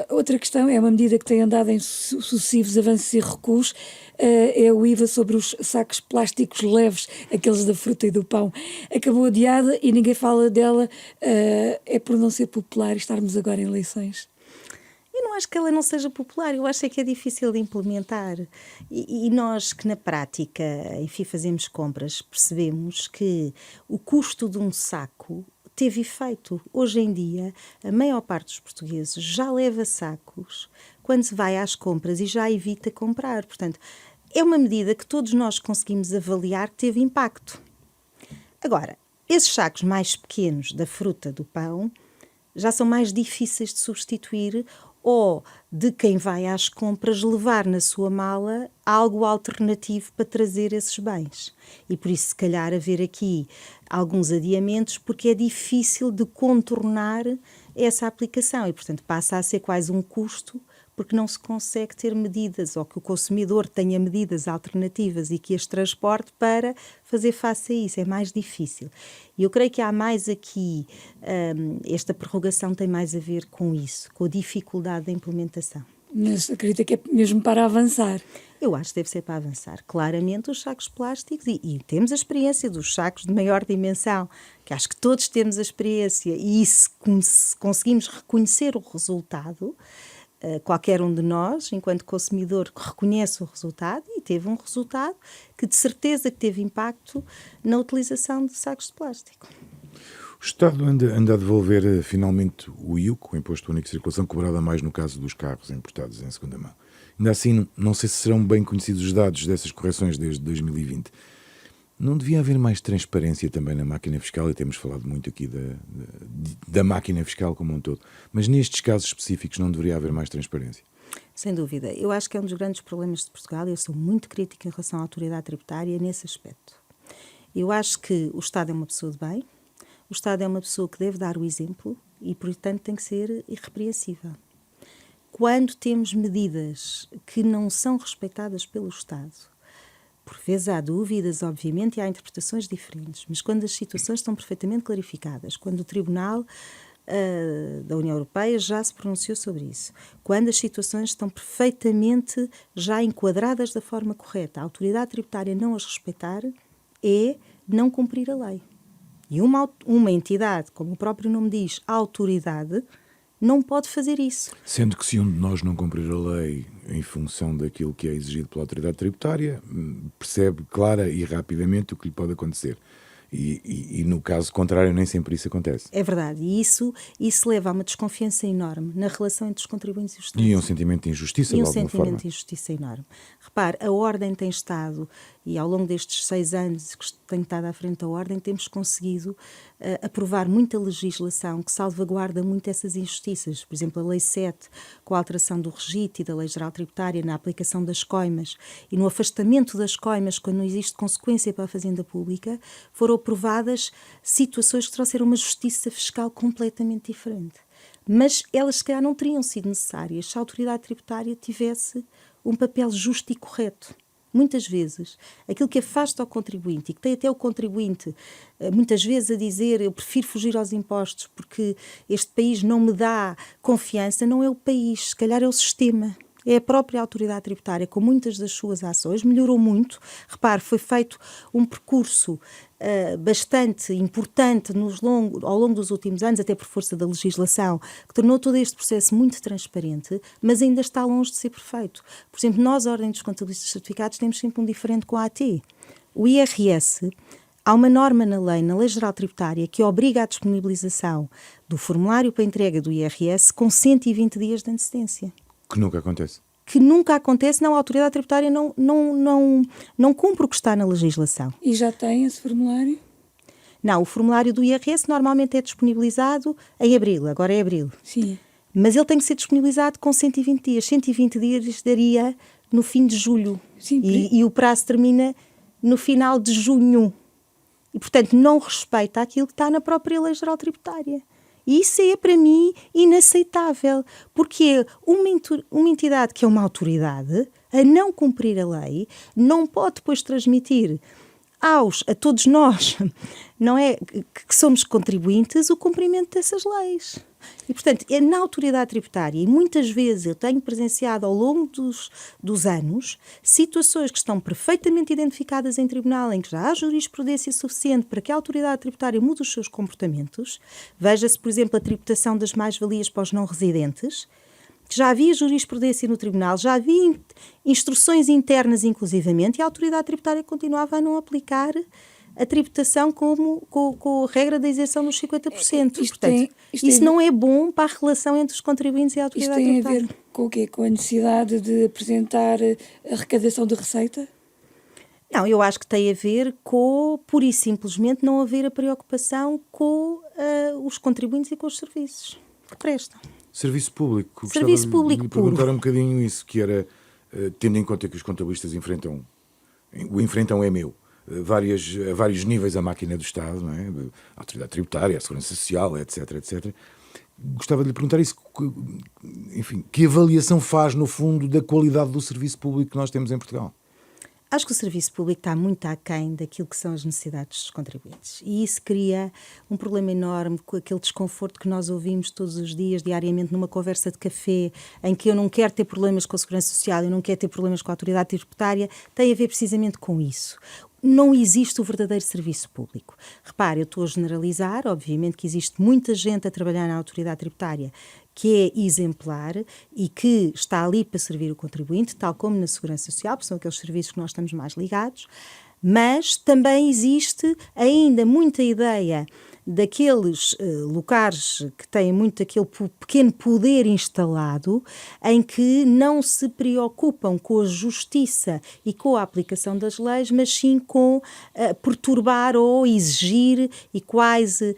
Outra questão é uma medida que tem andado em sucessivos avanços e recuos, é o IVA sobre os sacos plásticos leves, aqueles da fruta e do pão. Acabou adiada e ninguém fala dela, é por não ser popular e estarmos agora em eleições. Eu não acho que ela não seja popular, eu acho que é difícil de implementar. E nós que na prática, enfim, fazemos compras, percebemos que o custo de um saco teve efeito. Hoje em dia, a maior parte dos portugueses já leva sacos quando se vai às compras e já evita comprar. Portanto, é uma medida que todos nós conseguimos avaliar que teve impacto. Agora, esses sacos mais pequenos da fruta, do pão, já são mais difíceis de substituir ou de quem vai às compras levar na sua mala algo alternativo para trazer esses bens. E por isso, se calhar, haver aqui alguns adiamentos, porque é difícil de contornar essa aplicação e, portanto, passa a ser quase um custo, porque não se consegue ter medidas ou que o consumidor tenha medidas alternativas e que as transporte para fazer face a isso. É mais difícil. E eu creio que há mais aqui, esta prorrogação tem mais a ver com isso, com a dificuldade da implementação. Mas acredito que é mesmo para avançar. Eu acho que deve ser para avançar. Claramente os sacos plásticos, e temos a experiência dos sacos de maior dimensão, que acho que todos temos a experiência, e se conseguimos reconhecer o resultado, qualquer um de nós, enquanto consumidor, reconhece o resultado e teve um resultado que de certeza que teve impacto na utilização de sacos de plástico. O Estado anda a devolver finalmente o IUC, o Imposto Único de Circulação, cobrado a mais no caso dos carros importados em segunda mão. Ainda assim, não sei se serão bem conhecidos os dados dessas correções desde 2020. Não devia haver mais transparência também na máquina fiscal, e temos falado muito aqui da máquina fiscal como um todo, mas nestes casos específicos não deveria haver mais transparência? Sem dúvida. Eu acho que é um dos grandes problemas de Portugal e eu sou muito crítica em relação à autoridade tributária nesse aspecto. Eu acho que o Estado é uma pessoa de bem, o Estado é uma pessoa que deve dar o exemplo e, portanto, tem que ser irrepreensível. Quando temos medidas que não são respeitadas pelo Estado, por vezes há dúvidas, obviamente, e há interpretações diferentes, mas quando as situações estão perfeitamente clarificadas, quando o Tribunal da União Europeia já se pronunciou sobre isso. Quando as situações estão perfeitamente já enquadradas da forma correta, a autoridade tributária não as respeitar é não cumprir a lei. E uma entidade, como o próprio nome diz, a autoridade, não pode fazer isso. Sendo que se um de nós não cumprir a lei em função daquilo que é exigido pela autoridade tributária, percebe clara e rapidamente o que lhe pode acontecer. E no caso contrário, nem sempre isso acontece. É verdade. E isso leva a uma desconfiança enorme na relação entre os contribuintes e os Estados. E um sentimento de injustiça, de alguma forma. E um sentimento de injustiça enorme. Repare, a Ordem tem estado, e ao longo destes 6 anos que tenho estado à frente da Ordem, temos conseguido aprovar muita legislação que salvaguarda muito essas injustiças. Por exemplo, a Lei 7, com a alteração do regite e da Lei Geral Tributária na aplicação das coimas e no afastamento das coimas quando não existe consequência para a Fazenda Pública, foram aprovadas situações que trouxeram uma justiça fiscal completamente diferente. Mas elas, se calhar, não teriam sido necessárias se a autoridade tributária tivesse um papel justo e correto. Muitas vezes, aquilo que afasta o contribuinte e que tem até o contribuinte, muitas vezes a dizer eu prefiro fugir aos impostos porque este país não me dá confiança, não é o país, se calhar é o sistema. É a própria autoridade tributária, com muitas das suas ações, melhorou muito. Repare, foi feito um percurso bastante importante ao longo dos últimos anos, até por força da legislação, que tornou todo este processo muito transparente, mas ainda está longe de ser perfeito. Por exemplo, nós, a Ordem dos Contabilistas Certificados, temos sempre um diferente com a AT. O IRS, há uma norma na Lei Geral Tributária, que obriga a disponibilização do formulário para entrega do IRS com 120 dias de antecedência. Que nunca acontece. Que nunca acontece, não, a autoridade tributária não cumpre o que está na legislação. E já tem esse formulário? Não, o formulário do IRS normalmente é disponibilizado em abril, agora é abril. Sim. Mas ele tem que ser disponibilizado com 120 dias. 120 dias daria no fim de julho. Sim, e o prazo termina no final de junho. E, portanto, não respeita aquilo que está na própria Lei Geral Tributária. E isso é, para mim, inaceitável, porque uma entidade que é uma autoridade, a não cumprir a lei, não pode depois transmitir a todos nós, não é, que somos contribuintes, o cumprimento dessas leis. E, portanto, é na autoridade tributária, e muitas vezes eu tenho presenciado ao longo dos anos situações que estão perfeitamente identificadas em tribunal, em que já há jurisprudência suficiente para que a autoridade tributária mude os seus comportamentos. Veja-se, por exemplo, a tributação das mais-valias para os não-residentes, que já havia jurisprudência no tribunal, já havia instruções internas inclusivamente, e a autoridade tributária continuava a não aplicar a tributação com a regra da isenção dos 50%. Portanto, isso não é bom para a relação entre os contribuintes e a autoridade tributária. Isto tem a ver com o quê? Com a necessidade de apresentar a arrecadação de receita? Não, eu acho que tem a ver com, pura e simplesmente, não haver a preocupação com os contribuintes e com os serviços que prestam. Serviço público. Serviço público de puro. Perguntar um bocadinho isso, que era, tendo em conta que os contabilistas enfrentam é meu, a vários níveis a máquina do Estado, não é? A autoridade tributária, a segurança social, etc, etc. Gostava de lhe perguntar isso, enfim, que avaliação faz, no fundo, da qualidade do serviço público que nós temos em Portugal? Acho que o serviço público está muito aquém daquilo que são as necessidades dos contribuintes. E isso cria um problema enorme com aquele desconforto que nós ouvimos todos os dias, diariamente, numa conversa de café, em que eu não quero ter problemas com a Segurança Social, eu não quero ter problemas com a autoridade tributária, tem a ver precisamente com isso. Não existe o verdadeiro serviço público. Repare, eu estou a generalizar, obviamente que existe muita gente a trabalhar na autoridade tributária que é exemplar e que está ali para servir o contribuinte, tal como na Segurança Social, porque são aqueles serviços que nós estamos mais ligados, mas também existe ainda muita ideia daqueles locais que têm muito aquele pequeno poder instalado, em que não se preocupam com a justiça e com a aplicação das leis, mas sim com perturbar ou exigir e quase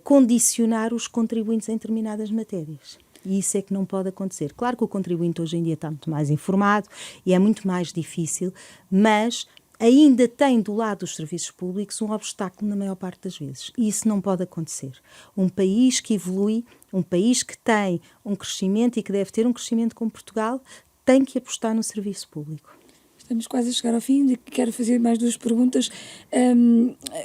condicionar os contribuintes em determinadas matérias. E isso é que não pode acontecer. Claro que o contribuinte hoje em dia está muito mais informado e é muito mais difícil, mas ainda tem do lado dos serviços públicos um obstáculo na maior parte das vezes. E isso não pode acontecer. Um país que evolui, um país que tem um crescimento e que deve ter um crescimento como Portugal, tem que apostar no serviço público. Estamos quase a chegar ao fim. Quero fazer mais 2 perguntas.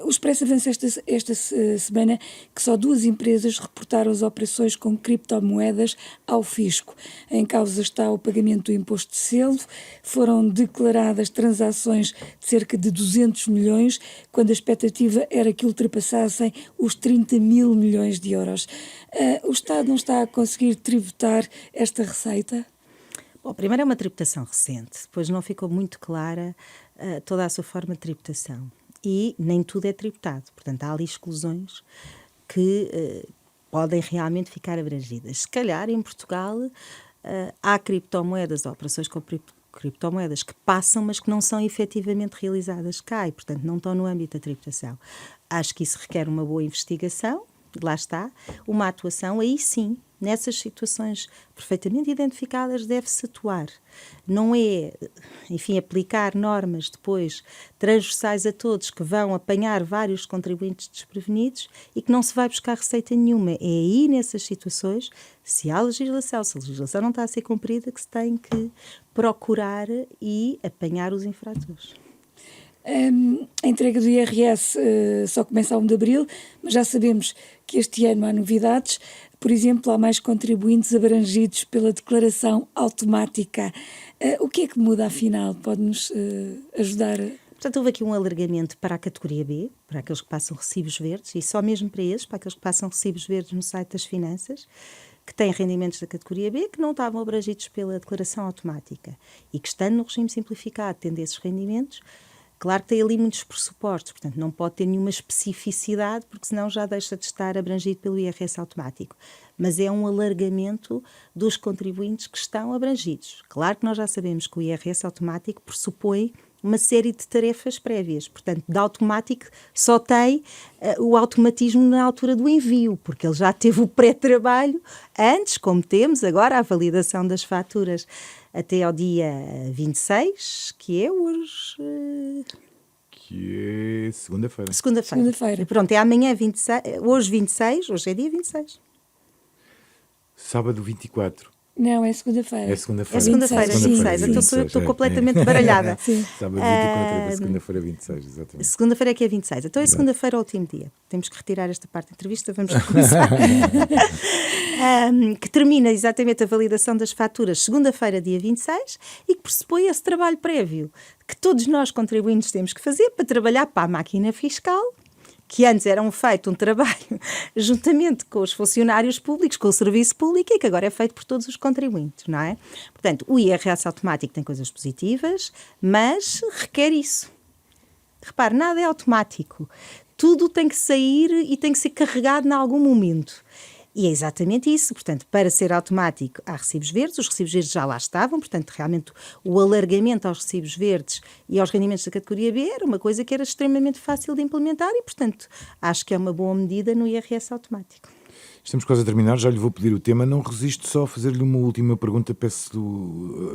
O Expresso avança esta semana que só 2 empresas reportaram as operações com criptomoedas ao fisco. Em causa está o pagamento do imposto de selo. Foram declaradas transações de cerca de 200 milhões, quando a expectativa era que ultrapassassem os 30 mil milhões de euros. O Estado não está a conseguir tributar esta receita? Bom, primeiro é uma tributação recente, depois não ficou muito clara toda a sua forma de tributação e nem tudo é tributado, portanto há ali exclusões que podem realmente ficar abrangidas. Se calhar em Portugal há criptomoedas ou operações com criptomoedas que passam, mas que não são efetivamente realizadas cá e, portanto, não estão no âmbito da tributação. Acho que isso requer uma boa investigação, lá está, uma atuação, aí sim, nessas situações perfeitamente identificadas deve-se atuar. Não é, enfim, aplicar normas depois transversais a todos que vão apanhar vários contribuintes desprevenidos e que não se vai buscar receita nenhuma. É aí nessas situações, se há legislação, se a legislação não está a ser cumprida, que se tem que procurar e apanhar os infratores. A entrega do IRS só começa a 1 de abril, mas já sabemos que este ano há novidades. Por exemplo, há mais contribuintes abrangidos pela declaração automática. O que é que muda, afinal? Pode-nos ajudar? Portanto, houve aqui um alargamento para a categoria B, para aqueles que passam recibos verdes, e só mesmo para esses, para aqueles que passam recibos verdes no site das finanças, que têm rendimentos da categoria B, que não estavam abrangidos pela declaração automática e que, estando no regime simplificado, tendo esses rendimentos, claro que tem ali muitos pressupostos, portanto não pode ter nenhuma especificidade, porque senão já deixa de estar abrangido pelo IRS automático. Mas é um alargamento dos contribuintes que estão abrangidos. Claro que nós já sabemos que o IRS automático pressupõe uma série de tarefas prévias, portanto, de automático só tem o automatismo na altura do envio, porque ele já teve o pré-trabalho antes, como temos agora a validação das faturas até ao dia 26, que é hoje... Que é segunda-feira. Segunda-feira. Pronto, é amanhã 26, hoje 26, hoje é dia 26. Sábado 24. Não, é segunda-feira. É segunda-feira. É segunda-feira, 26. Então estou completamente baralhada. Sim. Sábado 24 é da segunda-feira 26, exatamente. Segunda-feira é que é 26. Então é segunda-feira é o último dia. Temos que retirar esta parte da entrevista, vamos recomeçar. Que termina exatamente a validação das faturas segunda-feira, dia 26, e que pressupõe esse trabalho prévio que todos nós contribuintes temos que fazer para trabalhar para a máquina fiscal, que antes era feito um trabalho juntamente com os funcionários públicos, com o serviço público, e que agora é feito por todos os contribuintes, não é? Portanto, o IRS automático tem coisas positivas, mas requer isso. Repare, nada é automático. Tudo tem que sair e tem que ser carregado em algum momento. E é exatamente isso. Portanto, para ser automático, há recibos verdes. Os recibos verdes já lá estavam. Portanto, realmente, o alargamento aos recibos verdes e aos rendimentos da categoria B era uma coisa que era extremamente fácil de implementar e, portanto, acho que é uma boa medida no IRS automático. Estamos quase a terminar, já lhe vou pedir o tema. Não resisto só a fazer-lhe uma última pergunta,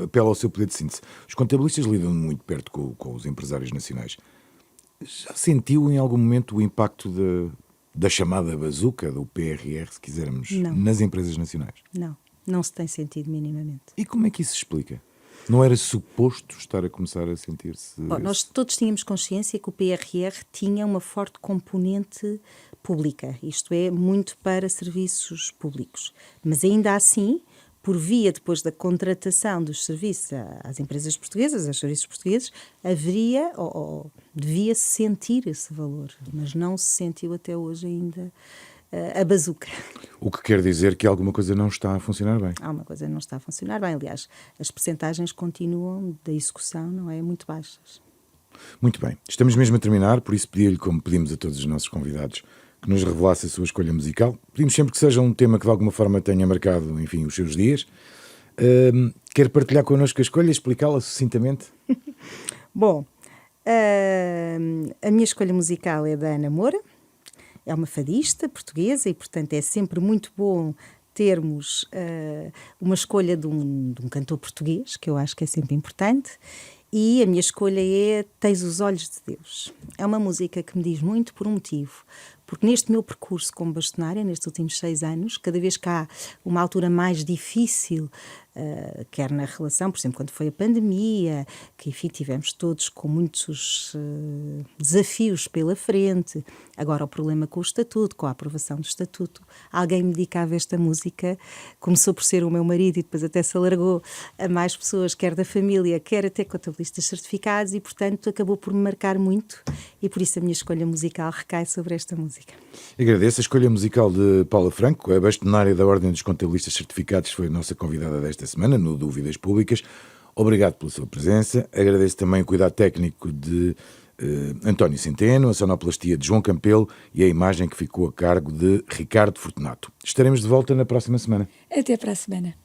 apelo ao seu poder de síntese. Os contabilistas lidam muito perto com os empresários nacionais. Já sentiu em algum momento o impacto da chamada bazuca, do PRR, se quisermos, nas empresas nacionais? Não se tem sentido minimamente. E como é que isso se explica? Não era suposto estar a começar a sentir-se... Bom, nós todos tínhamos consciência que o PRR tinha uma forte componente pública, isto é, muito para serviços públicos. Mas ainda assim, por via depois da contratação dos serviços às empresas portuguesas, aos serviços portugueses, haveria ou devia-se sentir esse valor, mas não se sentiu até hoje ainda a bazuca. O que quer dizer que alguma coisa não está a funcionar bem. Alguma coisa não está a funcionar bem. Aliás, as percentagens continuam da execução, não é? Muito baixas. Muito bem. Estamos mesmo a terminar, por isso pedi-lhe, como pedimos a todos os nossos convidados, que nos revelasse a sua escolha musical. Pedimos sempre que seja um tema que de alguma forma tenha marcado, enfim, os seus dias. Quer partilhar connosco a escolha e explicá-la sucintamente? Bom, a minha escolha musical é da Ana Moura. É uma fadista portuguesa e, portanto, é sempre muito bom termos uma escolha de um cantor português, que eu acho que é sempre importante. E a minha escolha é Tens os Olhos de Deus. É uma música que me diz muito por um motivo. porque neste meu percurso como bastonária, nestes últimos 6 anos, cada vez que há uma altura mais difícil, quer na relação, por exemplo, quando foi a pandemia, que enfim tivemos todos com muitos desafios pela frente, agora o problema com o estatuto, com a aprovação do estatuto, alguém me dedicava esta música, começou por ser o meu marido e depois até se alargou a mais pessoas, quer da família, quer até contabilistas certificados, e portanto acabou por me marcar muito, e por isso a minha escolha musical recai sobre esta música. Agradeço a escolha musical de Paula Franco, a bastonária da Ordem dos Contabilistas Certificados, foi a nossa convidada desta semana no Dúvidas Públicas. Obrigado pela sua presença. Agradeço também o cuidado técnico de António Centeno, a sonoplastia de João Campelo e a imagem que ficou a cargo de Ricardo Fortunato. Estaremos de volta na próxima semana. Até para a semana.